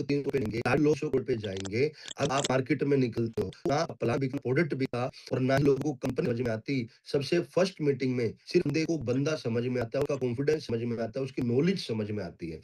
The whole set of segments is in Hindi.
3 पे जाएँगे, 4 लोग 100 करोड़ पे जाएँगे। अब आप मार्केट में निकलते हो, ना प्लान बिका, प्रोडक्ट बिका और ना ही लोगों को कंपनी समझ में आती। सबसे फर्स्ट मीटिंग में सिर्फ बंदे को बंदा समझ में आता है, उसका कॉन्फिडेंस समझ में आता है, उसकी नॉलेज समझ में आती है।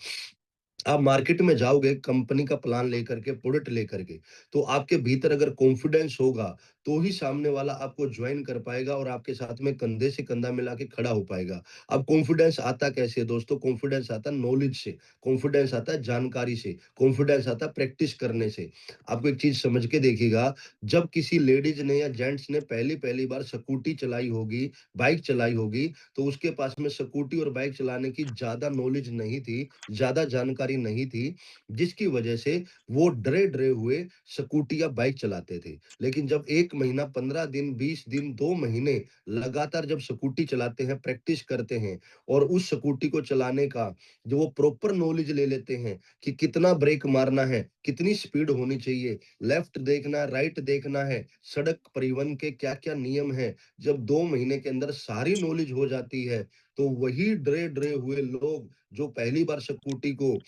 आप मार्केट में जाओगे कंपनी का प्लान लेकर के, प्रोडक्ट लेकर के, तो आपके भीतर अगर कॉन्फिडेंस होगा, तो ही सामने वाला आपको जॉइन कर पाएगा और आपके साथ में कंधे से कंधा मिला के खड़ा हो पाएगा। अब कॉन्फिडेंस आता कैसे है दोस्तों? कॉन्फिडेंस आता है नॉलेज से, कॉन्फिडेंस आता है जानकारी से, कॉन्फिडेंस आता है प्रैक्टिस करने से। आपको एक चीज़ समझ के देखिएगा, जब किसी लेडीज़ ने या जेंट्स ने पहली-पहली बार स्कूटी चलाई होगी, बाइक चलाई होगी, तो उसके पास में स्कूटी और बाइक चलाने की ज़्यादा नॉलेज नहीं थी, ज़्यादा जानकारी नहीं थी, जिसकी वजह से वो डरे-डरे हुए स्कूटी या बाइक चलाते थे। लेकिन जब 1 महीना, 15 दिन, 20 दिन, 2 महीने लगातार जब स्कूटी चलाते हैं, प्रैक्टिस करते हैं और उस स्कूटी को चलाने का जो वो प्रॉपर नॉलेज ले लेते हैं कि कितना ब्रेक मारना है, कितनी स्पीड होनी चाहिए, लेफ्ट देखना है, राइट देखना है, सड़क परिवहन के क्या-क्या नियम हैं। जब 2 महीने के अंदर सारी नॉलेज हो जाती है, तो वही डरे-डरे हुए लोग जो पहली बार स्कूटी को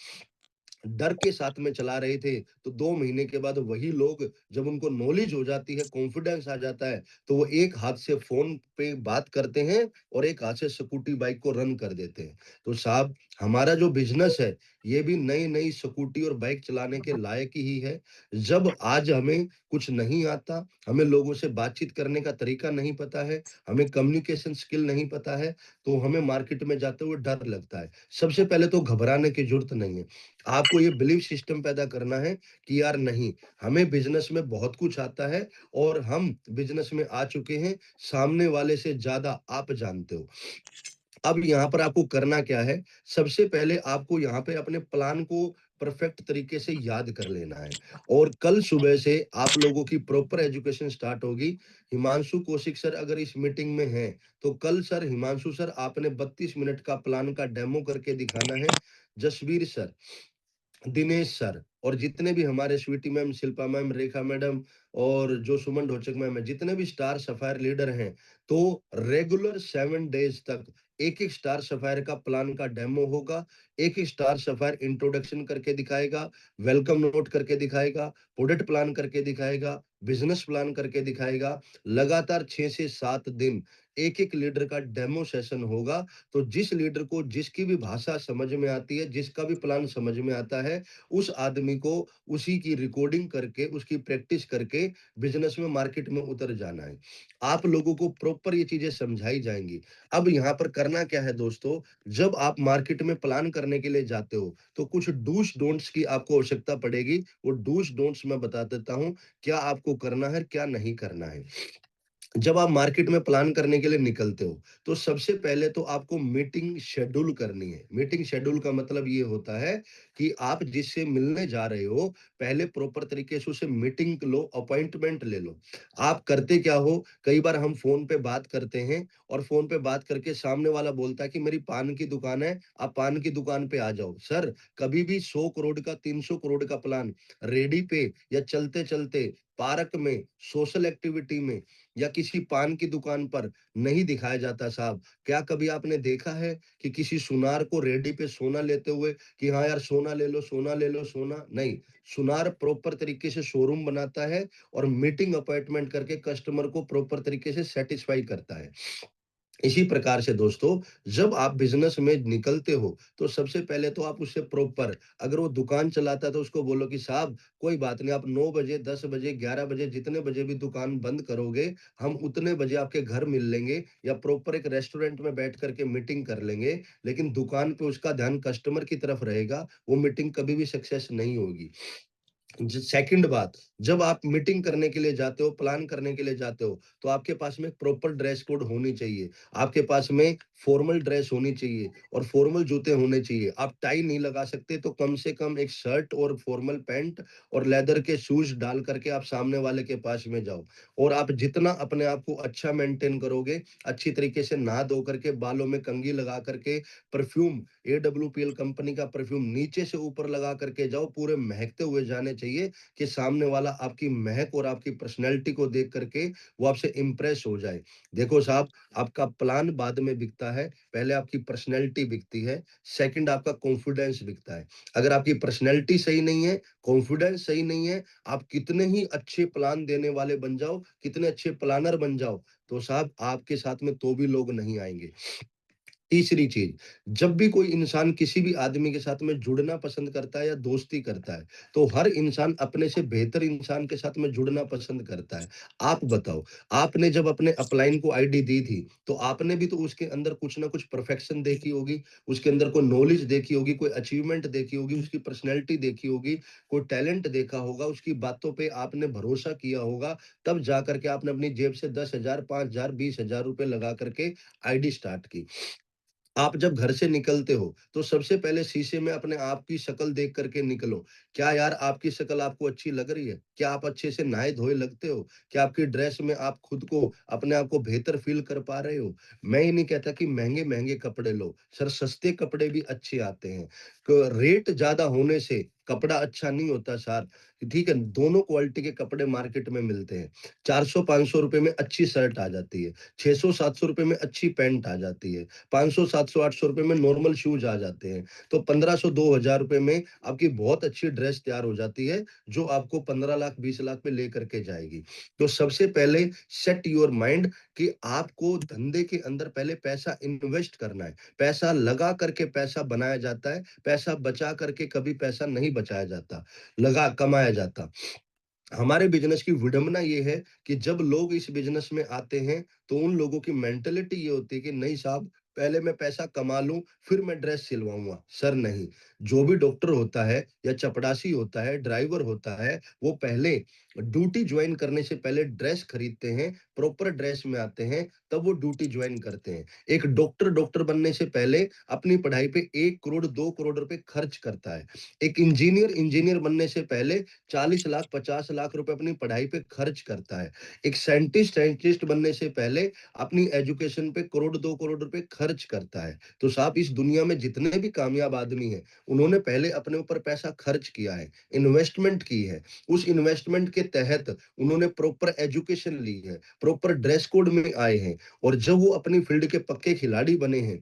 डर के साथ में चला रहे थे, तो 2 महीने के बाद वही लोग जब उनको नॉलेज हो जाती है, कॉन्फिडेंस आ जाता है, तो वो एक हाथ से फ़ोन पे बात करते हैं और एक हाथ से स्कूटी बाइक को रन कर देते हैं। तो साहब, हमारा जो बिज़नेस है, ये भी नई-नई स्कूटी और बाइक चलाने के लायक ही है। जब आज हमें कुछ नहीं आता, हमें लोगों से बातचीत करने का तरीका नहीं पता है, हमें कम्युनिकेशन स्किल नहीं पता है, तो हमें मार्केट में जाते हुए डर लगता है। सबसे पहले तो घबराने की ज़रूरत नहीं है। आपको ये बिलीफ सिस्टम पैदा करना है कि यार नहीं, हमें बिज़नेस में बहुत कुछ आता है और हम बिज़नेस में आ चुके हैं, सामने वाले से ज़्यादा आप जानते हो। अब यहाँ पर आपको करना क्या है, सबसे पहले आपको यहाँ पे अपने प्लान को परफेक्ट तरीके से याद कर लेना है और कल सुबह से आप लोगों की प्रॉपर एजुकेशन स्टार्ट होगी। हिमांशु कौशिक सर अगर इस मीटिंग में हैं, तो कल सर हिमांशु सर आपने 32 मिनट का प्लान का डेमो करके दिखाना है। जसवीर सर, दिनेश सर और जितने भी हमारे स्वीटी मैम, शिल्पा मैम, रेखा मैडम और जो सुमन ढोचक मैम है, जितने भी स्टार सफायर लीडर हैं, तो रेगुलर 7 डेज तक एक-एक स्टार सफायर का प्लान का डेमो होगा, एक-एक स्टार सफायर इंट्रोडक्शन करके दिखाएगा, वेलकम नोट करके दिखाएगा, प्रोडक्ट प्लान करके दिखाएगा, बिज़नेस प्लान करके दिखाएगा। लगातार 6 से 7 दिन एक-एक लीडर का डेमो सेशन होगा, तो जिस लीडर को जिसकी भी भाषा समझ में आती है, जिसका भी प्लान समझ में आता है, उस आदमी को उसी की रिकॉर्डिंग करके, उसकी प्रैक्टिस करके बिज़नेस में मार्केट में उतर जाना है। आप लोगों को प्रॉपर ये चीज़ें समझाई जाएँगी। अब यहाँ पर करना क्या है दोस्तों, जब आप मार्केट में प्लान करने के लिए जाते हो, तो कुछ डूज़ डोंट्स की आपको आवश्यकता पड़ेगी। वो डूज़ डोंट्स मैं बता देता हूँ, क्या आपको करना है, क्या नहीं करना है। जब आप मार्केट में प्लान करने के लिए निकलते हो, तो सबसे पहले तो आपको मीटिंग शेड्यूल करनी है। मीटिंग शेड्यूल का मतलब ये होता है कि आप जिससे मिलने जा रहे हो, पहले प्रॉपर तरीके से उससे मीटिंग लो, अपॉइंटमेंट ले लो। आप करते क्या हो, कई बार हम फ़ोन पे बात करते हैं और फ़ोन पे बात करके सामने वाला बोलता है कि मेरी पान की दुकान है, आप पान की दुकान पे आ जाओ। सर, कभी भी 100 करोड़ का, 300 करोड़ का प्लान रेडी पे या चलते-चलते पार्क में, सोशल एक्टिविटी में या किसी पान की दुकान पर नहीं दिखाया जाता साहब। क्या कभी आपने देखा है कि किसी सुनार को रेहड़ी पे सोना लेते हुए कि हाँ यार सोना ले लो, सोना ले लो, सोना? नहीं, सुनार प्रॉपर तरीके से शोरूम बनाता है और मीटिंग अपॉइंटमेंट करके कस्टमर को प्रॉपर तरीके से सैटिस्फाई करता है। इसी प्रकार से दोस्तों, जब आप बिज़नेस में निकलते हो, तो सबसे पहले तो आप उससे प्रॉपर अगर वो दुकान चलाता है तो उसको बोलो कि साहब कोई बात नहीं, आप 9 बजे, 10 बजे, 11 बजे जितने बजे भी दुकान बंद करोगे, हम उतने बजे आपके घर मिल लेंगे या प्रॉपर एक रेस्टोरेंट में बैठ कर के मीटिंग कर लेंगे। लेकिन दुकान पे उसका ध्यान कस्टमर की तरफ रहेगा, वो मीटिंग कभी भी सक्सेस नहीं होगी। सेकंड बात, जब आप मीटिंग करने के लिए जाते हो, प्लान करने के लिए जाते हो, तो आपके पास में प्रॉपर ड्रेस कोड होनी चाहिए। आपके पास में फॉर्मल ड्रेस होनी चाहिए और फॉर्मल जूते होने चाहिए। आप टाई नहीं लगा सकते तो कम से कम एक शर्ट और फॉर्मल पैंट और लेदर के शूज़ डाल कर के आप सामने वाले के पास में जाओ। और आप जितना अपने आप को अच्छा मेंटेन करोगे, अच्छी तरीके से नहा धो करके, बालों में कंघी लगा करके, परफ्यूम एडब्ल्यूपीएल कंपनी का परफ्यूम नीचे से ऊपर लगा करके जाओ, पूरे महकते हुए जाने चाहिए। चाहिए कि सामने वाला आपकी महक और आपकी पर्सनैलिटी को देख करके वो आपसे इम्प्रेस हो जाए। देखो साहब, आपका प्लान बाद में बिकता है, पहले आपकी पर्सनैलिटी बिकती है, सेकंड आपका कॉन्फिडेंस बिकता है। अगर आपकी पर्सनैलिटी सही नहीं है, कॉन्फिडेंस सही नहीं है, आप कितने ही अच्छे प्लान देने वाले बन जाओ, कितने अच्छे प्लानर बन जाओ, तो साहब आपके साथ में तो भी लोग नहीं आएँगे। तीसरी चीज़, जब भी कोई इंसान किसी भी आदमी के साथ में जुड़ना पसंद करता है या दोस्ती करता है, तो हर इंसान अपने से बेहतर इंसान के साथ में जुड़ना पसंद करता है। आप बताओ, आपने जब अपने अपलाइन को आईडी दी थी, तो आपने भी तो उसके अंदर कुछ ना कुछ परफेक्शन देखी होगी, उसके अंदर कोई नॉलेज देखी होगी, कोई अचीवमेंट देखी होगी, उसकी पर्सनैलिटी देखी होगी, कोई टैलेंट देखा होगा, उसकी बातों पे आपने भरोसा किया होगा, तब जा कर के आपने अपनी जेब से 10,000, 5,000, 20,000 रुपए लगा कर के आईडी स्टार्ट की। आप जब घर से निकलते हो, तो सबसे पहले शीशे में अपने आप की शक्ल देख कर के निकलो। क्या यार आपकी शक्ल आपको अच्छी लग रही है? क्या आप अच्छे से नहाए-धोए लगते हो? क्या आपकी ड्रेस में आप खुद को अपने आप को बेहतर फ़ील कर पा रहे हो? मैं ये नहीं कहता कि महँगे-महँगे कपड़े लो, सर सस्ते कपड़े भी अच्छे आते हैं। क रेट ज़्यादा होने से कपड़ा अच्छा नहीं होता साहब, ठीक है? दोनों क्वालिटी के कपड़े मार्केट में मिलते हैं। 400-500 रुपए में अच्छी शर्ट आ जाती है, 600-700 रुपए में अच्छी पैंट आ जाती है। 500, 700, 800 रुपए में नॉर्मल शूज़ आ जाते हैं। तो 1500, 2000 रुपए में आपकी बहुत अच्छी ड्रेस तैयार हो जाती है, जो आपको 15 लाख, 20 लाख पे लेकर के जाएगी। तो सबसे पहले सेट योर माइंड कि आपको धंधे के अंदर पहले पैसा इन्वेस्ट करना है। पैसा लगा करके पैसा बनाया जाता है, पैसा बचा करके कभी पैसा नहीं बचाया जाता, लगा कमाया जाता। हमारे बिज़नेस की विडंबना ये है कि जब लोग इस बिज़नेस में आते हैं, तो उन लोगों की मेंटालिटी ये होती है कि नहीं साहब, पहले मैं पैसा कमा लूँ, फिर मैं ड्रेस सिलवाऊँगा। सर नहीं, जो भी डॉक्टर होता है या चपड़ासी होता है, ड्राइवर होता है, वो पहले ड्यूटी जॉइन करने से पहले ड्रेस खरीदते हैं, प्रॉपर ड्रेस में आते हैं, तब वो ड्यूटी जॉइन करते हैं। एक डॉक्टर, डॉक्टर बनने से पहले अपनी पढ़ाई पे 1 करोड़, 2 करोड़ रुपए खर्च करता है। एक इंजीनियर, इंजीनियर बनने से पहले 40 लाख 50 लाख रुपए अपनी पढ़ाई पे खर्च करता है। एक साइंटिस्ट साइंटिस्ट बनने से पहले अपनी एजुकेशन पे करोड़ 2 करोड़ रुपए खर्च करता है। तो साहब इस दुनिया में जितने भी कामयाब आदमी हैं, उन्होंने पहले अपने ऊपर पैसा खर्च किया है, इन्वेस्टमेंट की है। उस इन्वेस्टमेंट के तहत उन्होंने प्रॉपर एजुकेशन ली है, प्रॉपर ड्रेस कोड में आए हैं और जब वो अपनी फील्ड के पक्के खिलाड़ी बने हैं,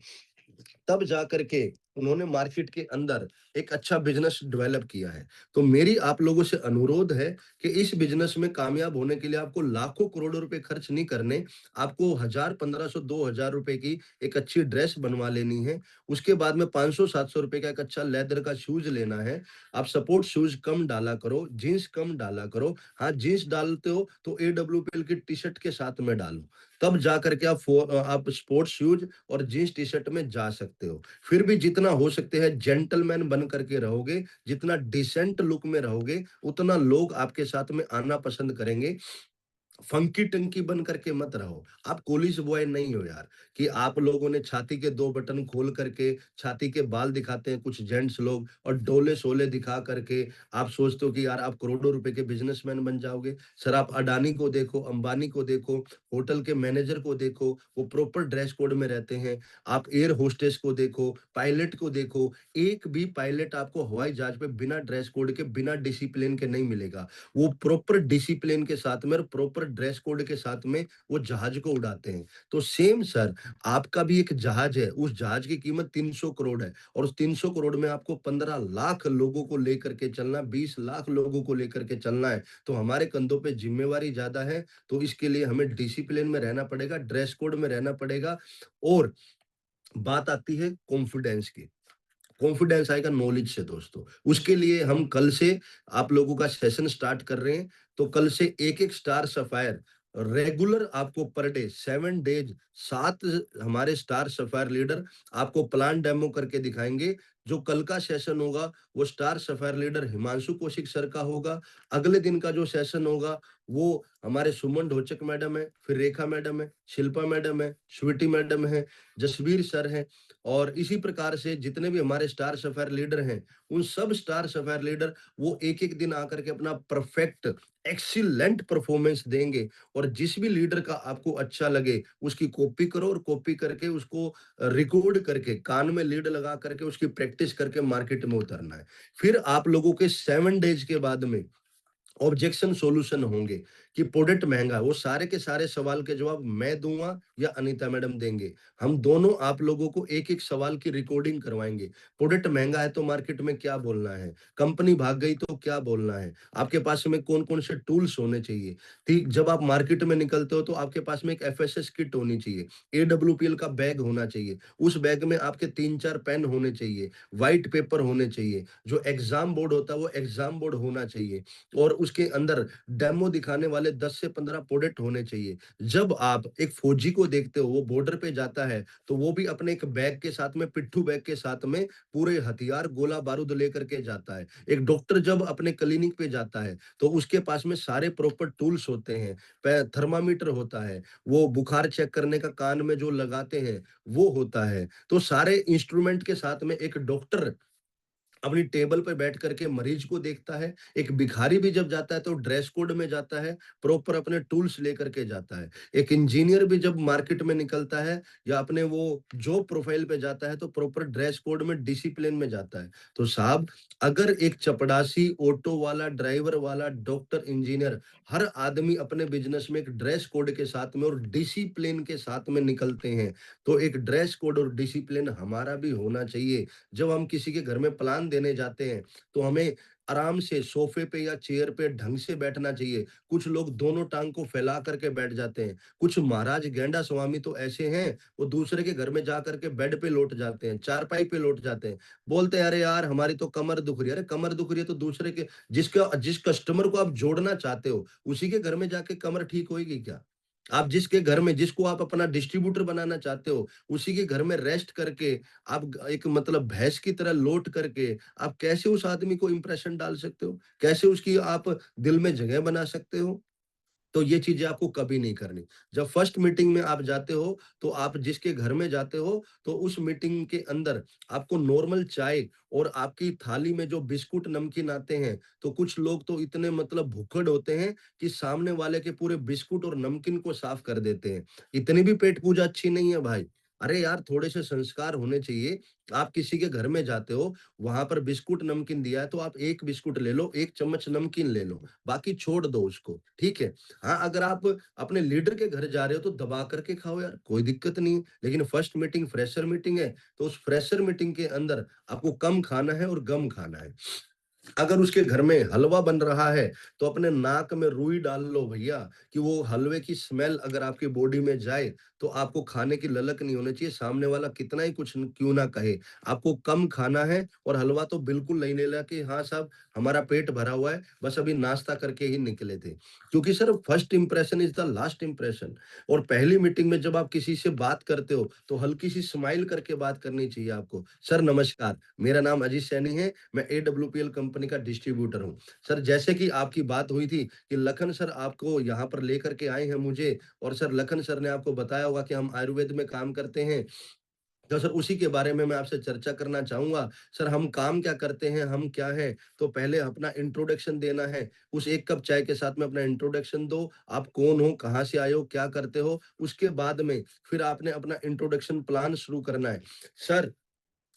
तब जाकर के उन्होंने मार्केट के अंदर एक अच्छा बिज़नेस डेवलप किया है। तो मेरी आप लोगों से अनुरोध है कि इस बिज़नेस में कामयाब होने के लिए आपको लाखों करोड़ों रुपए खर्च नहीं करने, आपको 1000, 1500, 2000 रुपए की एक अच्छी ड्रेस बनवा लेनी है। उसके बाद में 500-700 रुपए का एक अच्छा लेदर का शूज़ लेना है। आप स्पोर्ट्स शूज़ कम डाला करो, जीन्स कम डाला करो। हाँ, जीन्स डालते हो तो एडब्ल्यूपीएल की टी-शर्ट के साथ में डालो। तब जा कर के आप स्पोर्ट्स शूज़ और जीन्स टी-शर्ट में जा सकते हो। फिर भी जितना हो सकते हैं जेंटलमैन बन करके रहोगे, जितना डिसेंट लुक में रहोगे, उतना लोग आपके साथ में आना पसंद करेंगे। फंकी टंकी बन करके मत रहो। आप कॉलेज बॉय नहीं हो यार, कि आप लोगों ने छाती के 2 बटन खोल करके छाती के बाल दिखाते हैं कुछ जेंट्स लोग और डोले-शोले दिखा करके आप सोचते हो कि यार आप करोड़ों रुपए के बिज़नेसमैन बन जाओगे। सर आप अडानी को देखो, अंबानी को देखो, होटल के मैनेजर को देखो, वो प्रॉपर ड्रेस कोड में रहते हैं। आप एयर होस्टेस को देखो, पायलट को देखो, एक भी पायलट आपको हवाई जहाज पे बिना ड्रेस कोड के, बिना डिसिप्लिन के नहीं मिलेगा। वो प्रॉपर डिसिप्लिन के साथ में और प्रॉपर ड्रेस कोड के साथ में वो जहाज को उड़ाते हैं। तो सेम सर, आपका भी एक जहाज है, उस जहाज की कीमत 300 करोड़ है और उस 300 करोड़ में आपको 15 लाख लोगों को लेकर के चलना, 20 लाख लोगों को लेकर के चलना है। तो हमारे कंधों पे ज़िम्मेवारी ज़्यादा है, तो इसके लिए हमें डिसिप्लिन में रहना पड़ेगा, ड्रेस कोड में रहना पड़ेगा और बात आती है कॉन्फिडेंस की। कॉन्फिडेंस आएगा नॉलेज से दोस्तों। उसके लिए हम कल से आप लोगों का सेशन स्टार्ट कर रहे हैं। तो कल से एक-एक स्टार सफायर रेगुलर आपको पर डे 7 डेज़ 7 हमारे स्टार सफायर लीडर आपको प्लान डेमो करके दिखाएँगे। जो कल का सेशन होगा वो star sapphire leader Himanshu Kaushik sir का होगा। अगले दिन का जो सेशन होगा वो हमारे सुमन ढोचक मैडम है, फिर रेखा मैडम है, शिल्पा मैडम है, स्वीटी मैडम है, जसवीर सर हैं। और इसी प्रकार से जितने भी हमारे स्टार सफायर लीडर हैं, उन सब स्टार सफायर लीडर वो एक-एक दिन आकर के अपना परफेक्ट एक्सीलेंट परफॉर्मेंस देंगे और जिस भी लीडर का आपको अच्छा लगे, उसकी कॉपी करो और कॉपी करके उसको रिकॉर्ड करके कान में लीड लगा करके उसकी प्रैक्टिस करके मार्केट में उतरना है। फिर आप लोगों के 7 डेज़ के बाद में ऑब्जेक्शन सॉल्यूशन होंगे कि प्रोडक्ट महँगा है, वो सारे के सारे सवाल के जवाब मैं दूँगा या अनीता मैडम देंगे। हम दोनों आप लोगों को एक-एक सवाल की रिकॉर्डिंग करवाएँगे। प्रोडक्ट महँगा है तो मार्केट में क्या बोलना है? कंपनी भाग गई तो क्या बोलना है? आपके पास में कौन-कौन से टूल्स होने चाहिए? जब आप मार्केट में निकलते हो तो आपके पास में एक एफएसएस किट होनी चाहिए, एडब्ल्यूपीएल का बैग होना चाहिए। उस बैग में आपके 3-4 पेन होने चाहिए, व्हाइट पेपर होने चाहिए, जो एग्ज़ाम बोर्ड होता है वो एग्ज़ाम बोर्ड होना चाहिए। और उसके अंदर डेमो दिखाने वाले 10 से 15 प्रोडक्ट होने चाहिए। जब आप एक फौजी को देखते हो, वो बॉर्डर पे जाता है, तो वो भी अपने एक बैग के साथ में, पिट्ठू बैग के साथ में पूरे हथियार, गोला-बारूद लेकर के जाता है। एक डॉक्टर जब अपने क्लिनिक पे जाता है, तो उसके पास में सारे प्रॉपर टूल्स होते हैं। थर्मामीटर होता है, वो बुखार चेक करने का कान में जो लगाते हैं, वो होता है। तो सारे इंस्ट्रूमेंट के साथ में एक डॉक्टर अपनी टेबल पे बैठ करके मरीज को देखता है। एक भिखारी भी जब जाता है तो ड्रेस कोड में जाता है, प्रॉपर अपने टूल्स लेकर के जाता है। एक इंजीनियर भी जब मार्केट में निकलता है या अपने वो जॉब प्रोफाइल पे जाता है तो प्रॉपर ड्रेस कोड में डिसिप्लिन में जाता है। तो साहब, अगर एक चपड़ासी, ऑटो वाला, ड्राइवर वाला, डॉक्टर, इंजीनियर, हर आदमी अपने बिज़नेस में एक ड्रेस कोड के साथ में और डिसिप्लिन के साथ में निकलते हैं, तो एक ड्रेस कोड और डिसिप्लिन हमारा भी होना चाहिए। जब हम किसी के घर में प्लान देने जाते हैं, तो हमें आराम से सोफ़े पे या चेयर पे ढंग से बैठना चाहिए। कुछ लोग दोनों टाँग को फैला कर के बैठ जाते हैं। कुछ महाराज गेंडा स्वामी तो ऐसे हैं, वो दूसरे के घर में जा कर के बेड पे लौट जाते हैं, चारपाई पे लौट जाते हैं। बोलते हैं, "अरे यार! हमारी तो कमर दुख रही है।" अरे कमर दुख रही है तो दूसरे के जिस कस्टमर को आप जोड़ना चाहते हो, उसी के घर में जाके कमर ठीक होएगी क्या? आप जिसके घर में जिसको आप अपना डिस्ट्रीब्यूटर बनाना चाहते हो, उसी के घर में रेस्ट करके आप एक मतलब भैंस की तरह लौट करके आप कैसे उस आदमी को इंप्रेशन डाल सकते हो? कैसे उसकी आप दिल में जगह बना सकते हो? तो ये चीज़ें आपको कभी नहीं करनी। जब फर्स्ट मीटिंग में आप जाते हो, तो आप जिसके घर में जाते हो, तो उस मीटिंग के अंदर आपको नॉर्मल चाय और आपकी थाली में जो बिस्कुट, नमकीन आते हैं, तो कुछ लोग तो इतने मतलब भुक्कड़ होते हैं कि सामने वाले के पूरे बिस्कुट और नमकीन को साफ कर देते हैं। इतनी भी पेट पूजा अच्छी नहीं है भाई। अरे यार, थोड़े से संस्कार होने चाहिए। आप किसी के घर में जाते हो, वहाँ पर बिस्कुट, नमकीन दिया है, तो आप 1 बिस्कुट ले लो, 1 चम्मच नमकीन ले लो, बाकी छोड़ दो उसको, ठीक है? हाँ, अगर आप अपने लीडर के घर जा रहे हो तो दबा करके खाओ यार, कोई दिक्कत नहीं है। लेकिन फर्स्ट मीटिंग फ्रेशर मीटिंग है, तो उस फ्रेशर मीटिंग के अंदर आपको कम खाना है और गम खाना है। अगर उसके घर में हलवा बन रहा है, तो अपने नाक में रुई डाल लो भैया, कि वो हलवे की स्मेल अगर आपकी बॉडी में जाए, तो आपको खाने की ललक नहीं होनी चाहिए, सामने वाला कितना ही कुछ क्यों ना कहे। आपको कम खाना है और हलवा तो बिल्कुल नहीं लेना कि हाँ साहब, हमारा पेट भरा हुआ है, बस अभी नाश्ता करके ही निकले थे। क्योंकि sir, first impression is the last impression. और पहली मीटिंग में जब आप किसी से बात करते हो, तो हल्की-सी स्माइल करके बात करनी चाहिए आपको। सर नमस्कार, मेरा नाम अजीत सैनी है, मैं एडब्ल्यूपीएल कंपनी का डिस्ट्रीब्यूटर हूँ। सर, जैसे कि आपकी बात हुई थी कि लखन सर आपको यहाँ पर लेकर के आए हैं मुझे, और सर लखन सर ने आपको बताया होगा कि हम आयुर्वेद में काम करते हैं। तो सर उसी के बारे में मैं आपसे चर्चा करना चाहूँगा। सर, हम काम क्या करते हैं, हम क्या हैं? तो पहले अपना इंट्रोडक्शन देना है। उस 1 कप चाय के साथ में अपना इंट्रोडक्शन दो। आप कौन हो, कहाँ से आए हो, क्या करते हो? उसके बाद में फिर आपने अपना इंट्रोडक्शन प्लान शुरू करना है। सर,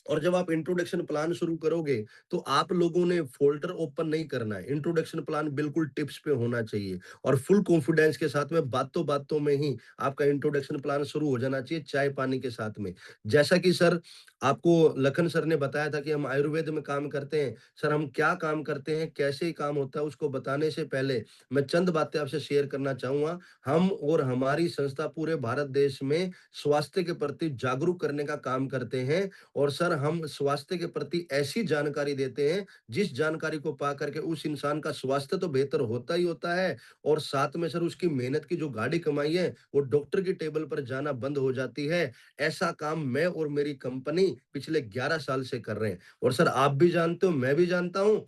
और जब आप इंट्रोडक्शन प्लान शुरू करोगे, तो आप लोगों ने फ़ोल्डर ओपन नहीं करना है। इंट्रोडक्शन प्लान बिल्कुल टिप्स पे होना चाहिए और फुल कॉन्फिडेंस के साथ में बातों-बातों में ही आपका इंट्रोडक्शन प्लान शुरू हो जाना चाहिए चाय-पानी के साथ में। जैसा कि सर आपको लखन सर ने बताया था कि हम आयुर्वेद में काम करते हैं। सर, हम क्या काम करते हैं, कैसे काम होता है, उसको बताने से पहले मैं चंद बातें आपसे शेयर करना चाहूँगा। हम और हमारी संस्था पूरे भारत देश में स्वास्थ्य के प्रति जागरूक करने का काम करते हैं। और सर, हम स्वास्थ्य के प्रति ऐसी जानकारी देते हैं, जिस जानकारी को पा करके उस इंसान का स्वास्थ्य तो बेहतर होता ही होता है, और साथ में सर उसकी मेहनत की जो गाढ़ी कमाई है, वो डॉक्टर की टेबल पर जाना बंद हो जाती है। ऐसा काम मैं और मेरी कंपनी पिछले 11 साल से कर रहे हैं। और सर, आप भी जानते हो, मैं भी जानता हूँ,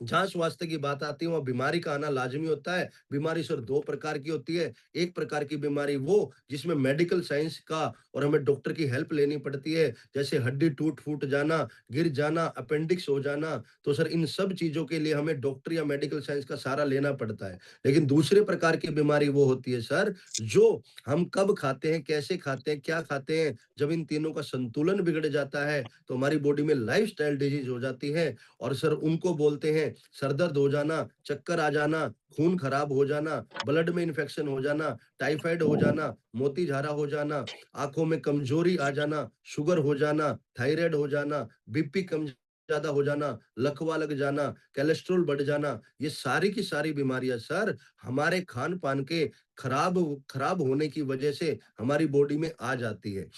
जहाँ स्वास्थ्य की बात आती है, वहाँ बीमारी का आना लाज़मी होता है। बीमारी सर 2 प्रकार की होती है। एक प्रकार की बीमारी वो जिसमें मेडिकल साइंस का और हमें डॉक्टर की हेल्प लेनी पड़ती है, जैसे हड्डी टूट-फूट जाना, गिर जाना, अपेंडिक्स हो जाना। तो सर, इन सब चीज़ों के लिए हमें डॉक्टर या मेडिकल साइंस का सहारा लेना पड़ता है। लेकिन दूसरे प्रकार की बीमारी वो होती है सर, जो हम कब खाते हैं, कैसे खाते हैं, क्या खाते हैं, जब इन तीनों का संतुलन बिगड़ जाता है, तो हमारी बॉडी में लाइफ़स्टाइल डिज़ीज़ हो जाती है। और सर, उनको बोलते हैं सर दर्द हो जाना, चक्कर आ जाना, खून खराब हो जाना, ब्लड में इन्फेक्शन हो जाना, टाइफाइड हो जाना, मोतीझारा हो जाना, आँखों में कमज़ोरी आ जाना, शुगर हो जाना, थायराइड हो जाना, बीपी कम ज़्यादा हो जाना, लकवा लग जाना, कोलेस्ट्रॉल बढ़ जाना, ये सारी की सारी बीमारियाँ सर हमारे खान-पान के खराब खराब होने की वजह से हमारी बॉडी में आ जाती है।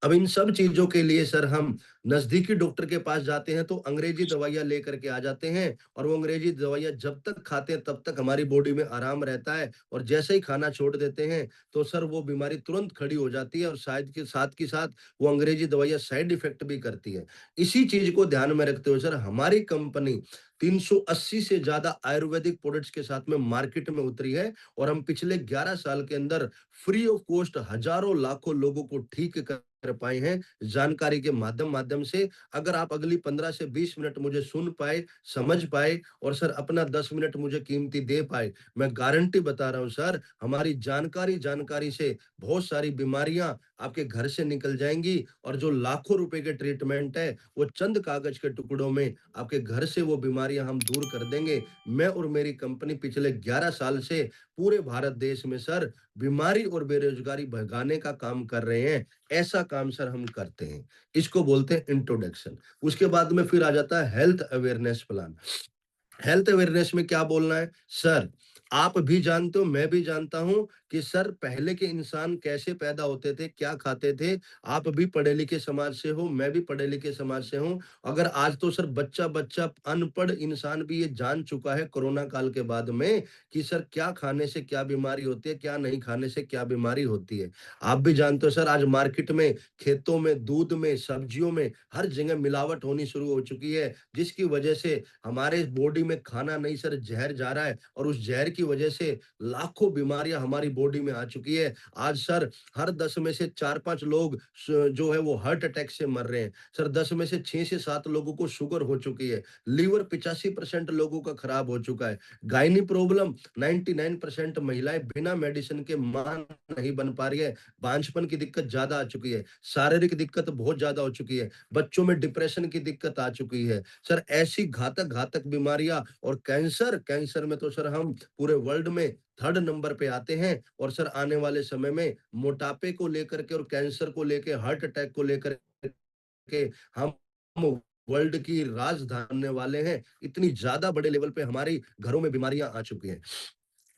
अब इन सब चीज़ों के लिए सर हम नज़दीकी डॉक्टर के पास जाते हैं तो अंग्रेज़ी दवाइयाँ लेकर के आ जाते हैं और वो अंग्रेज़ी दवाइयाँ जब तक खाते हैं तब तक हमारी बॉडी में आराम रहता है और जैसे ही खाना छोड़ देते हैं तो सर वो बीमारी तुरंत खड़ी हो जाती है और शायद के साथ वो अंग्रेज़ी दवाइयाँ साइड इफ़ेक्ट भी करती है। इसी चीज़ को ध्यान में रखते हुए सर हमारी कंपनी 380 से ज़्यादा आयुर्वेदिक प्रोडक्ट्स के साथ में मार्केट में उतरी है और हम पिछले 11 साल के अंदर फ्री ऑफ कॉस्ट हज़ारों लाखों लोगों को ठीक कर पाए हैं जानकारी के माध्यम माध्यम से। अगर आप अगली 15 से 20 मिनट मुझे सुन पाए, समझ पाए और सर अपना 10 मिनट मुझे कीमती दे पाए, मैं गारंटी बता रहा हूँ सर, हमारी जानकारी जानकारी से बहुत सारी बीमारियाँ आपके घर से निकल जाएँगी और जो लाखों रुपए के ट्रीटमेंट है, वो चंद कागज़ के टुकड़ों में आपके घर से वो बीमारियाँ हम दूर कर देंगे। मैं और मेरी कंपनी पिछले 11 साल से पूरे भारत देश में सर बीमारी और बेरोज़गारी भगाने का काम कर रहे हैं। ऐसा काम सर हम करते हैं। इसको बोलते हैं इंट्रोडक्शन। उसके बाद में फिर आ जाता है health awareness plan. Health awareness में क्या बोलना है? सर, आप भी जानते हो, मैं भी जानता हूँ कि सर पहले के इंसान कैसे पैदा होते थे, क्या खाते थे। आप भी पढ़े-लिखे समाज से हो, मैं भी पढ़े-लिखे समाज से हूँ। अगर आज तो सर बच्चा-बच्चा अनपढ़ इंसान भी ये जान चुका है कोरोना काल के बाद में कि सर क्या खाने से क्या बीमारी होती है, क्या नहीं खाने से क्या बीमारी होती है। आप भी जानते हो सर आज मार्केट में, खेतों में, दूध में, सब्जियों में हर जगह मिलावट होनी शुरू हो चुकी है, जिसकी वजह से हमारे बॉडी में खाना नहीं सर जहर जा रहा है और उस जहर की वजह से लाखों बीमारियां हमारी बॉडी में आ चुकी है। आज सर हर 10 में से 4-5 लोग जो है वो हार्ट अटैक से मर रहे हैं। सर 10 में से 6 से 7 लोगों को शुगर हो चुकी है। लीवर 85% लोगों का खराब हो चुका है। गायनी प्रॉब्लम 99% महिलाएं बिना मेडिसिन के मां नहीं बन पा रही है। बांझपन की दिक्कत ज्यादा आ चुकी है। शारीरिक दिक्कत बहुत ज्यादा हो चुकी है। बच्चों में डिप्रेशन की दिक्कत आ चुकी है। सर ऐसी घातक-घातक बीमारियाँ और कैंसर में तो सर हम पूरे वर्ल्ड में 3rd नंबर पे आते हैं और सर आने वाले समय में मोटापे को लेकर के और कैंसर को लेके, हार्ट अटैक को लेकर के हम वर्ल्ड की राजधानी वाले हैं। इतनी ज़्यादा बड़े लेवल पे हमारी घरों में बीमारियाँ आ चुकी हैं।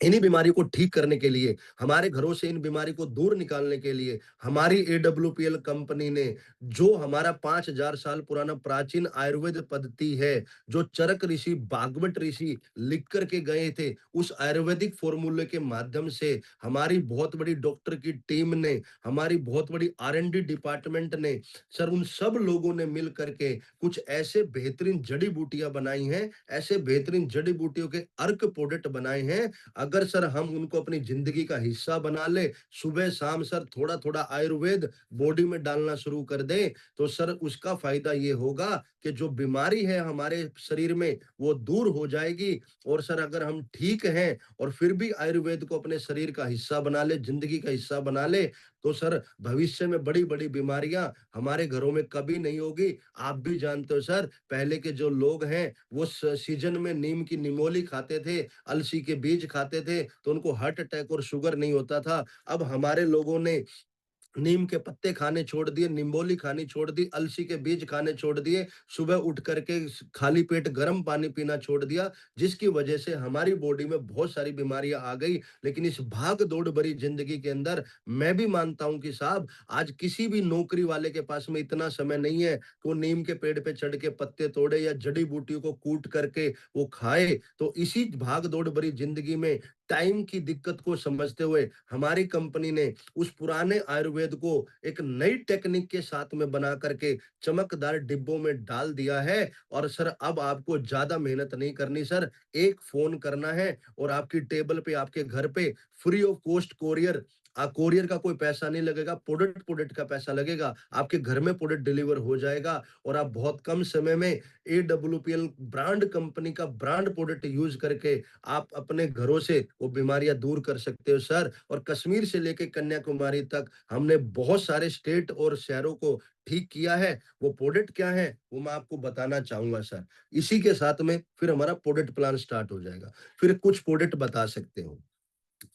इन्हीं बीमारी को ठीक करने के लिए, हमारे घरों से इन बीमारी को दूर निकालने के लिए, हमारी एडब्ल्यूपीएल कंपनी ने जो हमारा 5000 साल पुराना प्राचीन आयुर्वेद पद्धति है, जो चरक ऋषि, भागवत ऋषि लिख कर के गए थे, उस आयुर्वेदिक फ़ॉर्मूले के माध्यम से हमारी बहुत बड़ी डॉक्टर की टीम ने, हमारी बहुत बड़ी आर-एन-डी डिपार्टमेंट ने, सर उन सब लोगों ने मिल कर के कुछ ऐसे बेहतरीन जड़ी-बूटियाँ बनाई हैं, ऐसे बेहतरीन जड़ी-बूटियों के अर्क प्रोडक्ट बनाए हैं अगर सर हम उनको अपनी ज़िंदगी का हिस्सा बना लें, सुबह-शाम सर थोड़ा-थोड़ा आयुर्वेद बॉडी में डालना शुरू कर दें, तो सर उसका फ़ायदा ये होगा कि जो बीमारी है हमारे शरीर में, वो दूर हो जाएगी और सर अगर हम ठीक हैं और फिर भी आयुर्वेद को अपने शरीर का हिस्सा बना लें, ज़िंदगी का हिस्सा बना लें, तो सर भविष्य में बड़ी-बड़ी बीमारियाँ हमारे घरों में कभी नहीं होगी। आप भी जानते हो सर, पहले के जो लोग हैं, वो सीज़न में नीम की निमोली खाते थे, अलसी के बीज खाते थे तो उनको हार्ट अटैक और शुगर नहीं होता था। अब हमारे लोगों ने नीम के पत्ते खाने छोड़ दिए, निम्बोली खानी छोड़ दी, अलसी के बीज खाने छोड़ दिए, सुबह उठ करके खाली पेट गर्म पानी पीना छोड़ दिया, जिसकी वजह से हमारी बॉडी में बहुत सारी बीमारियां आ गई। लेकिन इस भाग-दौड़ भरी ज़िंदगी के अंदर मैं भी मानता हूं कि साहब आज किसी भी नौकरी वाले के पास में इतना समय नहीं है कि वो नीम के पेड़ पे चढ़ के पत्ते तोड़े या जड़ी-बूटियों को कूट करके वो खाए। तो इसी भाग-दौड़ भरी ज़िंदगी में टाइम की दिक्कत को समझते हुए हमारी कंपनी ने उस पुराने आयुर्वेद को एक नई टेक्निक के साथ में बना करके चमकदार डिब्बों में डाल दिया है और सर अब आपको ज्यादा मेहनत नहीं करनी सर एक फोन करना है और आपकी टेबल पे आपके घर पे फ्री ऑफ कॉस्ट कोरियर का कोई पैसा नहीं लगेगा प्रोडक्ट प्रोडक्ट का पैसा लगेगा आपके घर में प्रोडक्ट डिलीवर हो जाएगा और आप बहुत कम समय में एडब्ल्यूपीएल ब्रांड कंपनी का ब्रांड प्रोडक्ट यूज करके आप अपने घरों से वो बीमारियां दूर कर सकते हो सर और कश्मीर से लेके कन्याकुमारी तक हमने बहुत सारे स्टेट और शहरों को ठीक किया है, वो प्रोडक्ट क्या है, वो मैं आपको बताना चाहूँगा सर। इसी के साथ में फिर हमारा प्रोडक्ट प्लान स्टार्ट हो जाएगा। फिर कुछ प्रोडक्ट बता सकते हो।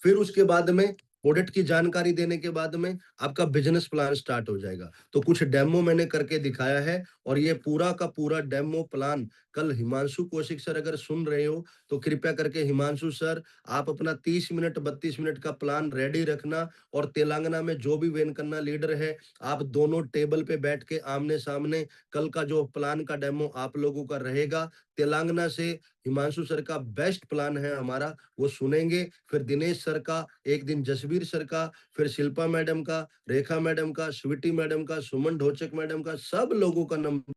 फिर उसके बाद में प्रोडक्ट की जानकारी देने के बाद में आपका बिज़नेस प्लान स्टार्ट हो जाएगा। तो कुछ डेमो मैंने करके दिखाया है और ये पूरा का पूरा डेमो प्लान कल हिमांशु कौशिक सर अगर सुन रहे हो, तो कृपया करके हिमांशु सर आप अपना 30 मिनट 32 मिनट का प्लान रेडी रखना और तेलंगाना में जो भी वेनकन्ना लीडर है, आप दोनों टेबल पे बैठ के आमने-सामने कल का जो प्लान का डेमो आप लोगों का रहेगा, तेलंगाना से हिमांशु सर का बेस्ट प्लान है हमारा, वो सुनेंगे। फिर दिनेश सर का, एक दिन जसवीर सर का, फिर शिल्पा मैडम का, रेखा मैडम का, स्वीटी मैडम का, सुमन ढोचक मैडम का, सब लोगों का नंबर